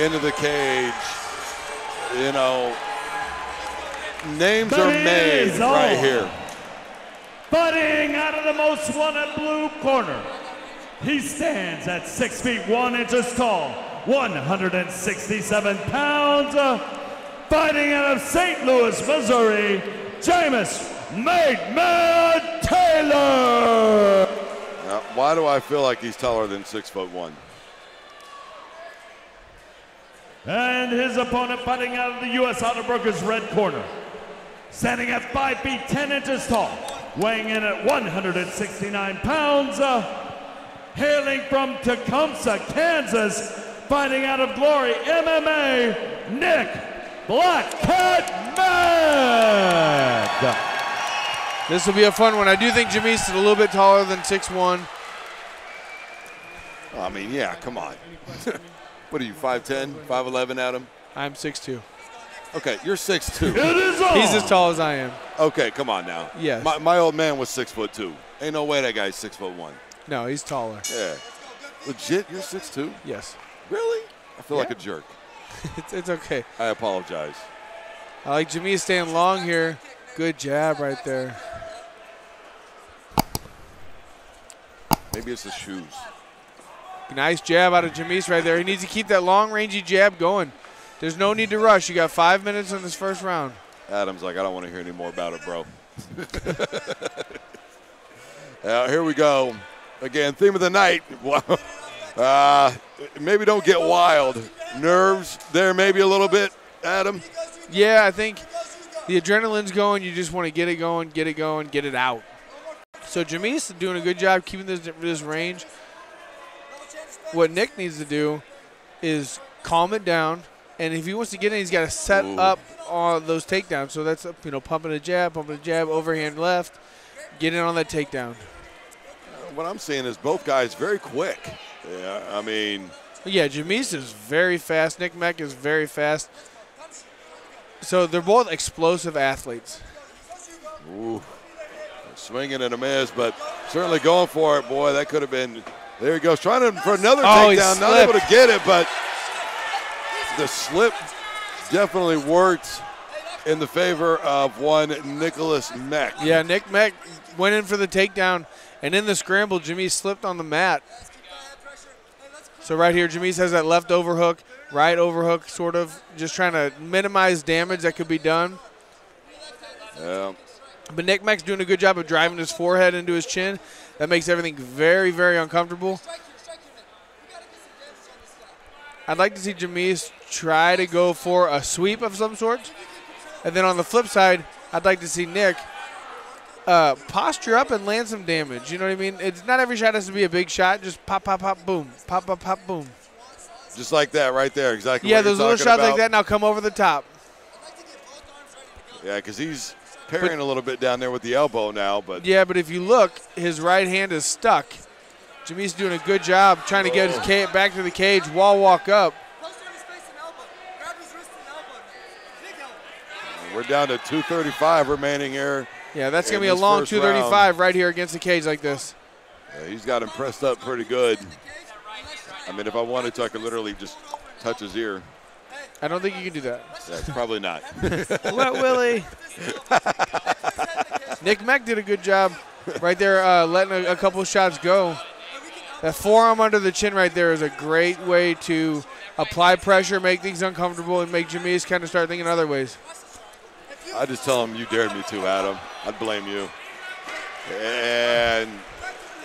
into the cage. You know, names are made right here. Fighting out of the most wanted blue corner. He stands at 6 feet 1 inches tall, 167 pounds. Fighting out of St. Louis, Missouri, Jamese "Meck" Taylor. Now, why do I feel like he's taller than 6'1"? And his opponent fighting out of the U.S. Autobrokers red corner. Standing at 5 feet 10 inches tall, weighing in at 169 pounds. Hailing from Tecumseh, Kansas, fighting out of Glory MMA, Nick Black Cat Meck. This will be a fun one. I do think Jamese is a little bit taller than 6'1". I mean, yeah, come on. What are you, 5'10", 5'11", Adam? I'm 6'2". Okay, you're 6'2". It is on. He's as tall as I am. Okay, come on now. Yes. My old man was 6'2". Ain't no way that guy's 6'1". No, he's taller. Yeah. Legit, you're 6'2"? Yes. Really? I feel like a jerk. It's okay. I apologize. I like Jamese staying long here. Good jab right there. Maybe it's the shoes. Nice jab out of Jamese right there. He needs to keep that long, rangy jab going. There's no need to rush. You got 5 minutes in this first round. Adam's like, I don't want to hear any more about it, bro. Here we go. Again, theme of the night. Maybe don't get wild. Nerves there maybe a little bit, Adam? Yeah, I think the adrenaline's going. You just want to get it going, get it out. So Jamese is doing a good job keeping this range. What Nick needs to do is calm it down, and if he wants to get in, he's got to set up on those takedowns. So that's, pumping a jab, overhand left, get in on that takedown. What I'm seeing is both guys very quick. Yeah, I mean. Yeah, Jamese is very fast. Nick Meck is very fast. So they're both explosive athletes. Ooh, swinging and a miss, but certainly going for it. Boy, that could have been. There he goes, trying for another takedown. Not able to get it, but the slip definitely worked in the favor of one Nicholas Meck. Yeah, Nick Meck went in for the takedown, and in the scramble, Jamese slipped on the mat. So right here, Jamese has that left overhook, right overhook, sort of just trying to minimize damage that could be done. Yeah. But Nick Meck's doing a good job of driving his forehead into his chin. That makes everything very, very uncomfortable. I'd like to see Jamese try to go for a sweep of some sort. And then on the flip side, I'd like to see Nick posture up and land some damage. You know what I mean? It's not every shot has to be a big shot. Just pop, pop, pop, boom. Pop, pop, pop, boom. Just like that right there. Exactly yeah, what those little shots like that now come over the top. Yeah, because he's parrying a little bit down there with the elbow now. But yeah, but if you look, his right hand is stuck. Jamese doing a good job trying to get his back to the cage, wall walk up. We're down to 2:35 remaining here. Yeah, that's going to be a long 2:35 right here against the cage like this. Yeah, he's got him pressed up pretty good. I mean, if I wanted to, I could literally just touch his ear. I don't think you can do that. Yeah, probably not. What, Willie? Nick Meck did a good job right there letting a couple shots go. That forearm under the chin right there is a great way to apply pressure, make things uncomfortable, and make Jamese kind of start thinking other ways. I just tell him you dared me to, Adam. I'd blame you. And,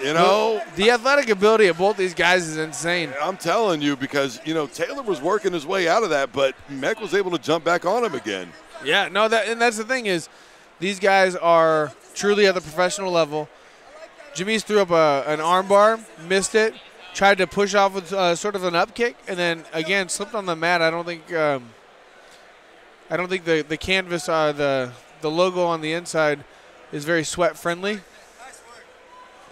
you know. The athletic ability of both these guys is insane. I'm telling you because, Taylor was working his way out of that, but Meck was able to jump back on him again. Yeah, no, and that's the thing is these guys are truly at the professional level. Jamese threw up an arm bar, missed it, tried to push off with sort of an up kick, and then, again, slipped on the mat. I don't think the canvas, the logo on the inside is very sweat friendly.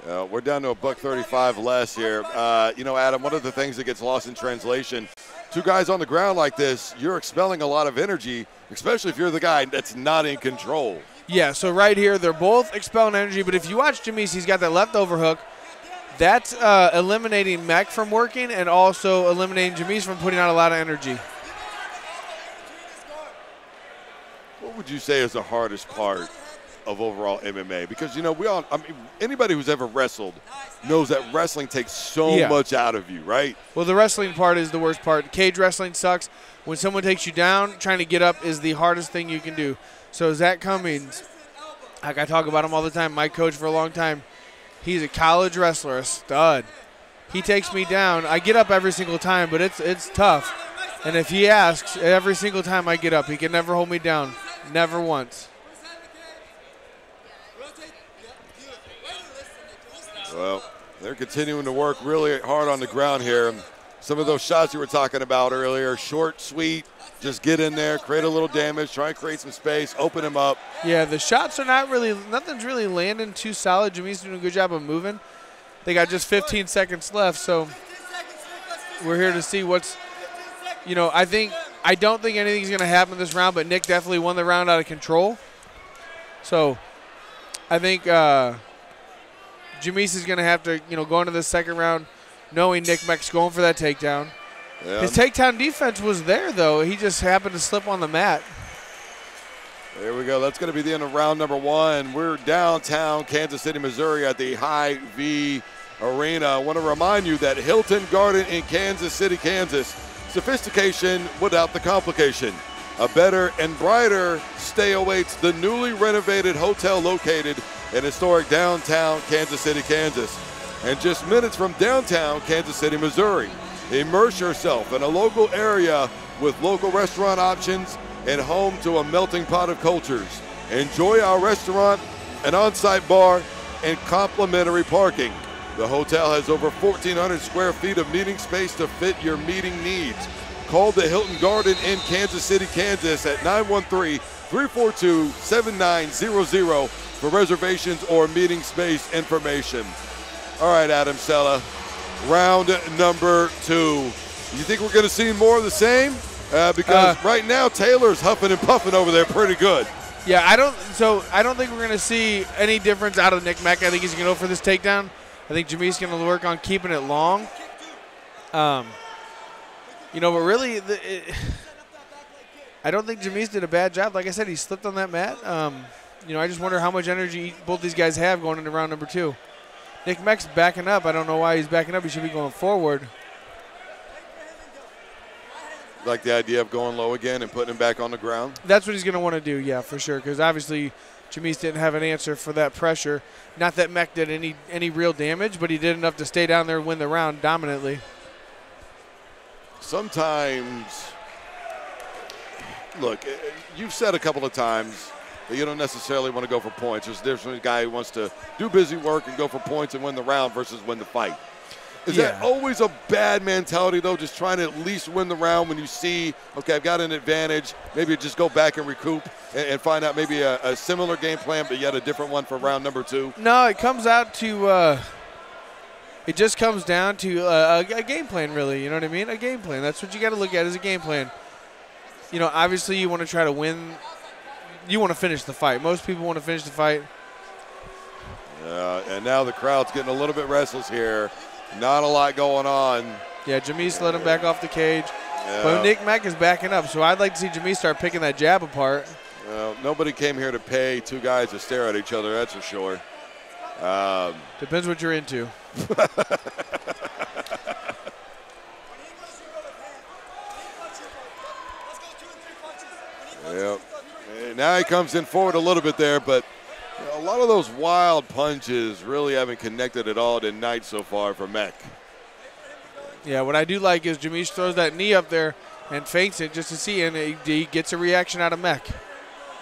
We're down to $135 less here. Adam, one of the things that gets lost in translation, two guys on the ground like this, you're expelling a lot of energy, especially if you're the guy that's not in control. Yeah, so right here, they're both expelling energy, but if you watch Jamese, he's got that left overhook. That's eliminating Meck from working and also eliminating Jamese from putting out a lot of energy. What would you say is the hardest part of overall MMA? Because, you know, anybody who's ever wrestled knows that wrestling takes so much out of you, right? Well, the wrestling part is the worst part. Cage wrestling sucks. When someone takes you down, trying to get up is the hardest thing you can do. So Zach Cummings, like I talk about him all the time, my coach for a long time, he's a college wrestler, a stud. He takes me down. I get up every single time, but it's tough. And if he asks, every single time I get up, he can never hold me down. Never once. Well, they're continuing to work really hard on the ground here. Some of those shots you were talking about earlier, short, sweet, just get in there, create a little damage, try and create some space, open him up. Yeah, the shots are nothing's really landing too solid. Jamie's doing a good job of moving. They got just 15 seconds left, so we're here to see what's, you know, I don't think anything's going to happen this round, but Nick definitely won the round out of control. So I think Jamese is going to have to, you know, go into the second round knowing Nick Meck's going for that takedown. Yeah. His takedown defense was there, though. He just happened to slip on the mat. There we go. That's going to be the end of round number one. We're downtown Kansas City, Missouri at the Hy-Vee Arena. I want to remind you that Hilton Garden in Kansas City, Kansas, sophistication without the complication. A better and brighter stay awaits the newly renovated hotel located in historic downtown Kansas City, Kansas. And just minutes from downtown Kansas City, Missouri. Immerse yourself in a local area with local restaurant options and home to a melting pot of cultures. Enjoy our restaurant, an on-site bar, and complimentary parking. The hotel has over 1,400 square feet of meeting space to fit your meeting needs. Call the Hilton Garden in Kansas City, Kansas at 913-342-7900 for reservations or meeting space information. All right, Adam Sella, round number two. You think we're going to see more of the same? Because right now Taylor's huffing and puffing over there pretty good. Yeah, I don't think we're going to see any difference out of Nick Meck. I think he's going to go for this takedown. I think Jamie's going to work on keeping it long. You know, but really, I don't think Jamese did a bad job. Like I said, he slipped on that mat. You know, I just wonder how much energy both these guys have going into round number two. Nick Meck's backing up. I don't know why he's backing up. He should be going forward. Like the idea of going low again and putting him back on the ground? That's what he's going to want to do, yeah, for sure, because obviously Jamese didn't have an answer for that pressure. Not that Meck did any real damage, but he did enough to stay down there and win the round dominantly. Sometimes, look, you've said a couple of times that you don't necessarily want to go for points. There's a difference between a guy who wants to do busy work and go for points and win the round versus win the fight. Is that always a bad mentality, though, just trying to at least win the round when you see, okay, I've got an advantage, maybe just go back and recoup and find out maybe a similar game plan but yet a different one for round number two? No, it comes out to it just comes down to a game plan, really. You know what I mean? A game plan. That's what you got to look at as a game plan. You know, obviously you want to try to win. You want to finish the fight. Most people want to finish the fight. And now the crowd's getting a little bit restless here. Not a lot going on. Yeah, Jamese let him back off the cage. Yeah. But Nick Meck is backing up, so I'd like to see Jamese start picking that jab apart. Well, nobody came here to pay two guys to stare at each other, that's for sure. Depends what you're into. Yep. Now he comes in forward a little bit there, but a lot of those wild punches really haven't connected at all tonight so far for Meck. Yeah, what I do like is Jamese throws that knee up there and feints it just to see, and he gets a reaction out of Meck.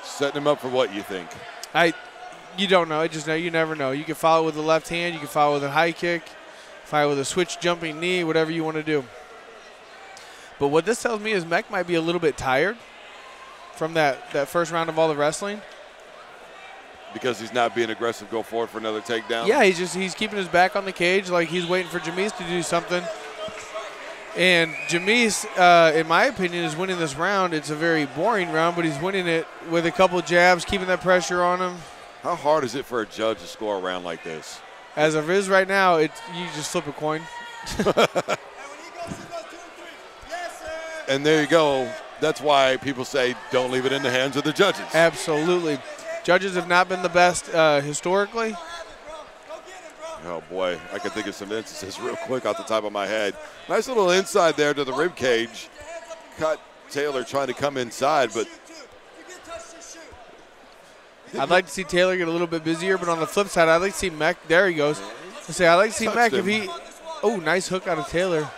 Setting him up for what, you think? You don't know. You never know. You can follow with the left hand. You can follow with a high kick, follow with a switch jumping knee, whatever you want to do. But what this tells me is Meck might be a little bit tired from that first round of all the wrestling. Because he's not being aggressive, go forward for another takedown? Yeah, he's keeping his back on the cage like he's waiting for Jamese to do something. And Jamese, in my opinion, is winning this round. It's a very boring round, but he's winning it with a couple jabs, keeping that pressure on him. How hard is it for a judge to score a round like this? As of is right now, you just flip a coin. And there you go. That's why people say don't leave it in the hands of the judges. Absolutely. Judges have not been the best historically. Oh, boy. I can think of some instances real quick off the top of my head. Nice little inside there to the rib cage. Caught Taylor trying to come inside, but I'd like to see Taylor get a little bit busier, but on the flip side, I'd like to see Meck. There he goes. I'd like to see Meck if he – oh, nice hook out of Taylor.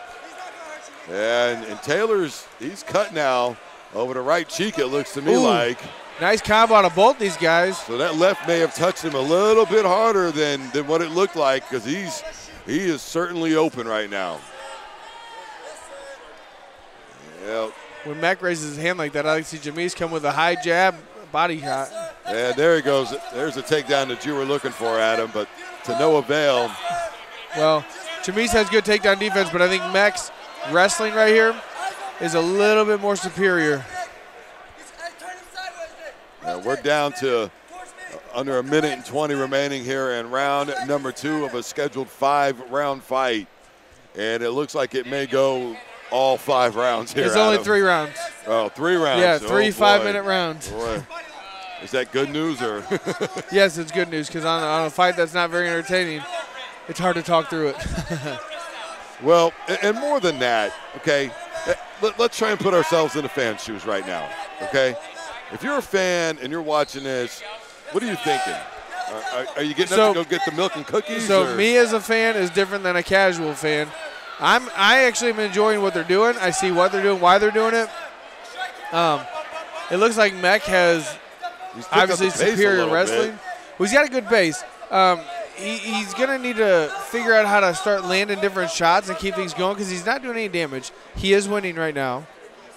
And Taylor's – he's cut now over the right cheek, it looks to me like. Nice combo out of both these guys. So that left may have touched him a little bit harder than what it looked like, because he is certainly open right now. Yep. When Meck raises his hand like that, I like to see Jamese come with a high jab body shot. And there he goes. There's a takedown that you were looking for, Adam, but to no avail. Well, Jamese has good takedown defense, but I think Meck's wrestling right here is a little bit more superior. We're down to under 1 minute and 20 remaining here in round number 2 of a scheduled 5-round fight. And it looks like it may go all 5 rounds here. It's only 3 rounds. Oh, 3 rounds. Yeah, 3 5-minute rounds. Boy. Is that good news or? Yes, it's good news, because on a fight that's not very entertaining, it's hard to talk through it. Well, and more than that, okay, let's try and put ourselves in the fan's shoes right now, okay? If you're a fan and you're watching this, what are you thinking? Are you getting up to go get the milk and cookies? So me as a fan is different than a casual fan. I actually am enjoying what they're doing. I see what they're doing, why they're doing it. It looks like Meck has obviously superior wrestling. Well, he's got a good base. He's going to need to figure out how to start landing different shots and keep things going, because he's not doing any damage. He is winning right now.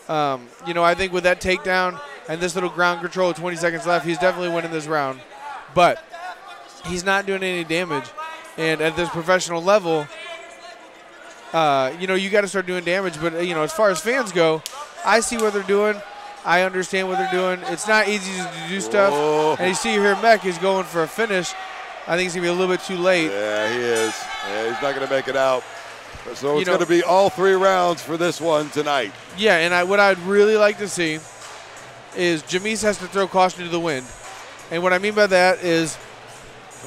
I think with that takedown and this little ground control with 20 seconds left, he's definitely winning this round. But he's not doing any damage. And at this professional level, you got to start doing damage. But, as far as fans go, I see what they're doing. I understand what they're doing. It's not easy to do stuff. Whoa. And you see here Meck is going for a finish. I think it's going to be a little bit too late. Yeah, he is. Yeah, he's not going to make it out. So it's going to be all 3 rounds for this one tonight. Yeah, and what I'd really like to see is Jamese has to throw caution to the wind. And what I mean by that is,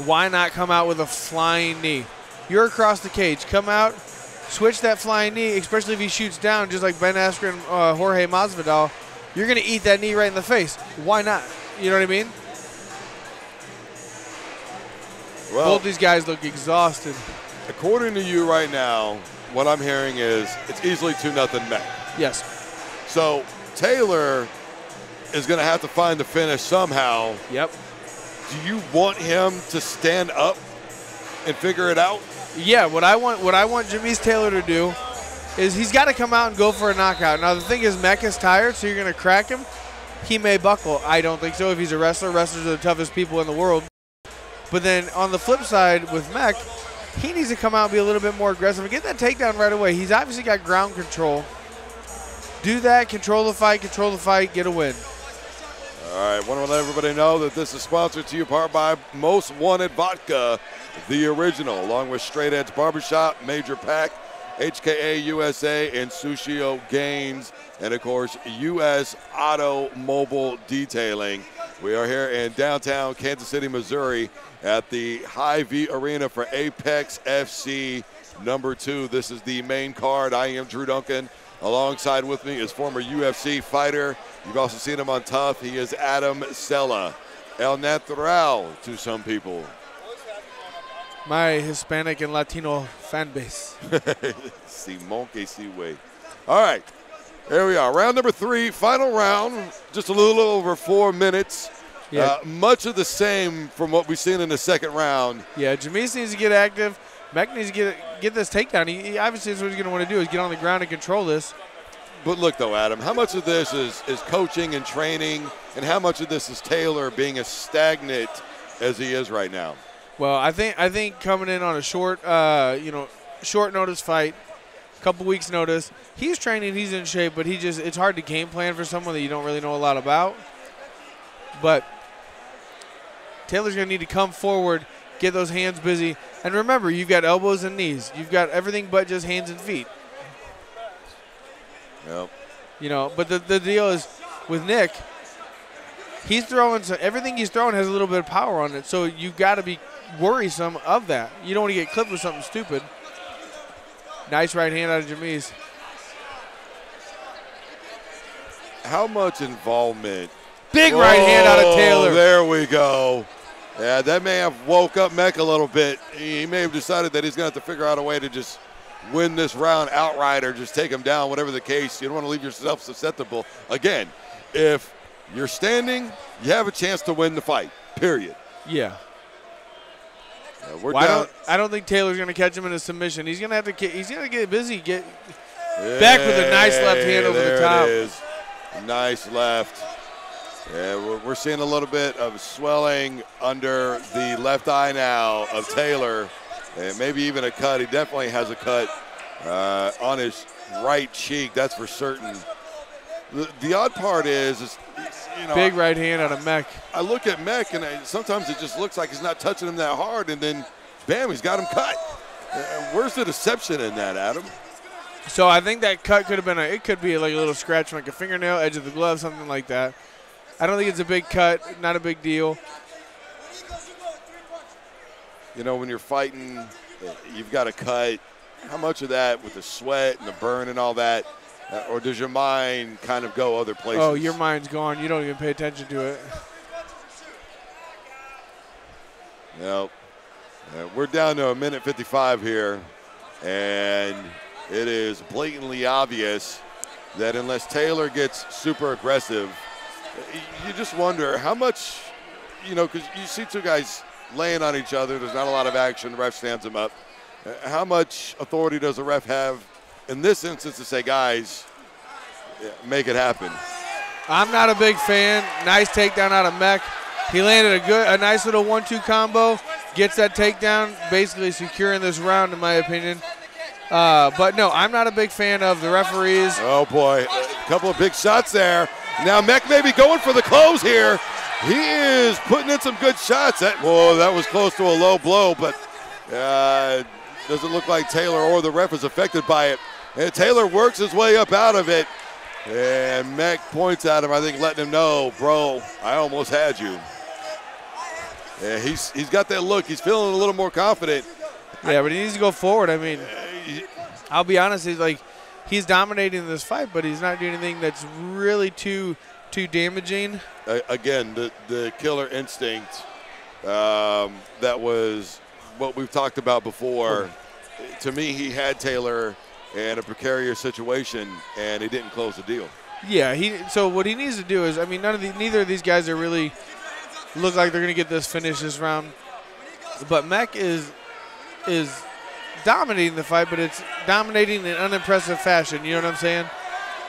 why not come out with a flying knee? You're across the cage. Come out, switch that flying knee, especially if he shoots down, just like Ben Askren and Jorge Masvidal. You're going to eat that knee right in the face. Why not? You know what I mean? Well, both these guys look exhausted. According to you right now, what I'm hearing is it's easily 2-0 Meck. Yes. So Taylor is going to have to find the finish somehow. Yep. Do you want him to stand up and figure it out? Yeah, what I want Jamese Taylor to do is he's got to come out and go for a knockout. Now the thing is, Meck is tired, so you're going to crack him. He may buckle. I don't think so. If he's a wrestler, wrestlers are the toughest people in the world. But then on the flip side with Meck, he needs to come out and be a little bit more aggressive and get that takedown right away. He's obviously got ground control. Do that, control the fight, get a win. All right, want to let everybody know that this is sponsored to you part by Most Wanted Vodka, the original, along with Straight Edge Barbershop, Major Pack, HKA USA, and Sushio Gaines, and of course, U.S. Automobile Detailing. We are here in downtown Kansas City, Missouri at the Hy-Vee Arena for Apex FC #2. This is the main card. I am Drew Duncan. Alongside with me is former UFC fighter. You've also seen him on Tough. He is Adam Sella, El Natural to some people. My Hispanic and Latino fan base. Simón que sí, güey. All right, here we are. Round number 3, final round. Just a little over 4 minutes. Yeah. Much of the same from what we've seen in the second round. Yeah, Jamese needs to get active. Meck needs to get this takedown. He obviously is what he's going to want to do is get on the ground and control this. But look, though, Adam, how much of this is coaching and training, and how much of this is Taylor being as stagnant as he is right now? Well, I think coming in on a short notice fight, a couple weeks notice, he's training, he's in shape, but it's hard to game plan for someone that you don't really know a lot about. But Taylor's going to need to come forward get those hands busy. And remember, you've got elbows and knees. You've got everything but just hands and feet. Yep. You know, but the deal is with Nick, he's throwing everything he's throwing has a little bit of power on it. So you've got to be worrisome of that. You don't want to get clipped with something stupid. Nice right hand out of Jamese. How much involvement? Big right hand out of Taylor. There we go. Yeah, that may have woke up Meck a little bit. He may have decided that he's going to have to figure out a way to just win this round outright or just take him down, whatever the case. You don't want to leave yourself susceptible. Again, if you're standing, you have a chance to win the fight, period. Yeah. Well, I don't think Taylor's going to catch him in a submission. He's going to have to get busy, back with a nice left hand over the top. There it is. Nice left. Yeah, we're seeing a little bit of swelling under the left eye now of Taylor, and maybe even a cut. He definitely has a cut on his right cheek, that's for certain. The odd part is you know, big right hand out of Meck. I look at Meck, and sometimes it just looks like he's not touching him that hard, and then, bam, he's got him cut. Where's the deception in that, Adam? So I think that cut could have been it could be like a little scratch from like a fingernail, edge of the glove, something like that. I don't think it's a big cut, not a big deal. You know, when you're fighting, you've got a cut. How much of that with the sweat and the burn and all that, or does your mind kind of go other places? Oh, your mind's gone. You don't even pay attention to it. Nope. We're down to 1:55 here, and it is blatantly obvious that unless Taylor gets super aggressive, you just wonder how much, you know, because you see two guys laying on each other. There's not a lot of action. The ref stands them up. How much authority does the ref have in this instance to say, guys, make it happen? I'm not a big fan. Nice takedown out of Meck. He landed a nice little 1-2 combo. Gets that takedown, basically securing this round, in my opinion. But no, I'm not a big fan of the referees. Oh boy, a couple of big shots there. Now Meck may be going for the close here. He is putting in some good shots. That was close to a low blow, but doesn't look like Taylor or the ref is affected by it. And Taylor works his way up out of it. And Meck points at him, I think letting him know, bro, I almost had you. Yeah, he's got that look. He's feeling a little more confident. Yeah, but he needs to go forward. I mean, I'll be honest, he's dominating this fight, but he's not doing anything that's really too damaging. Again, the killer instinct, that was what we've talked about before. To me, he had Taylor in a precarious situation, and he didn't close the deal. Yeah, so what he needs to do is, I mean, neither of these guys are really look like they're going to get this finish this round. But Meck is dominating the fight, but it's dominating in unimpressive fashion. You know what I'm saying?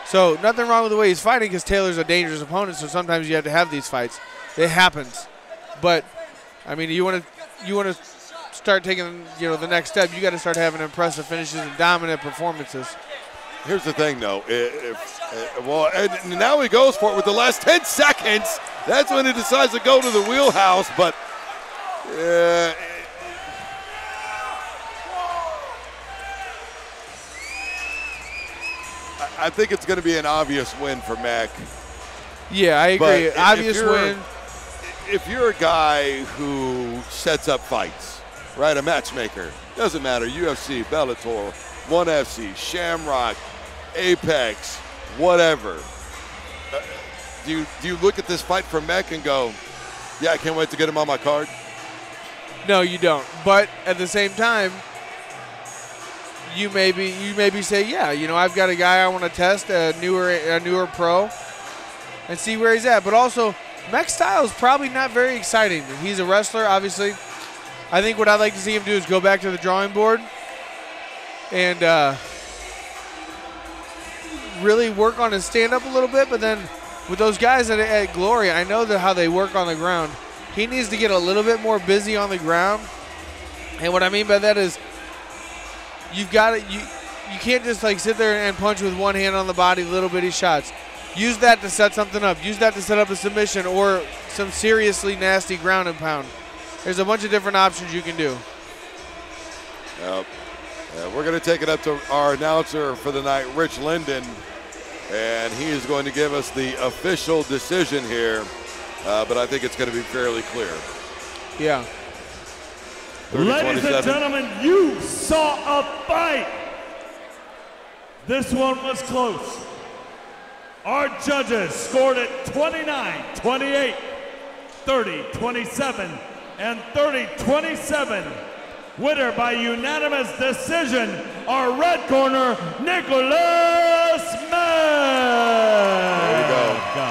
So nothing wrong with the way he's fighting, because Taylor's a dangerous opponent, so sometimes you have to have these fights. It happens. But, I mean, you want to start taking, the next step. You got to start having impressive finishes and dominant performances. Here's the thing, though. And now he goes for it with the last 10 seconds. That's when he decides to go to the wheelhouse. But I think it's going to be an obvious win for Meck. Yeah, I agree. Obvious win. If you're a guy who sets up fights, right, a matchmaker, doesn't matter, UFC, Bellator, ONE FC, Shamrock, Apex, whatever. Do you look at this fight for Meck and go, yeah, I can't wait to get him on my card? No, you don't. But at the same time, you maybe say, yeah, I've got a guy I want to test, a newer pro, and see where he's at. But also, Meck's style is probably not very exciting. He's a wrestler, obviously. I think what I'd like to see him do is go back to the drawing board and really work on his stand-up a little bit. But then with those guys at Glory, I know how they work on the ground. He needs to get a little bit more busy on the ground. And what I mean by that is you can't just sit there and punch with one hand on the body, little bitty shots. Use that to set something up. Use that to set up a submission or some seriously nasty ground and pound. There's a bunch of different options you can do. Yep. We're going to take it up to our announcer for the night, Rich Linden, and he is going to give us the official decision here, but I think it's going to be fairly clear. Yeah. 30, Ladies and gentlemen, you saw a fight. This one was close. Our judges scored it 29-28, 30-27, and 30-27. Winner by unanimous decision, our red corner, Nicholas Meck. There you go.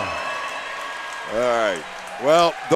All right. Well.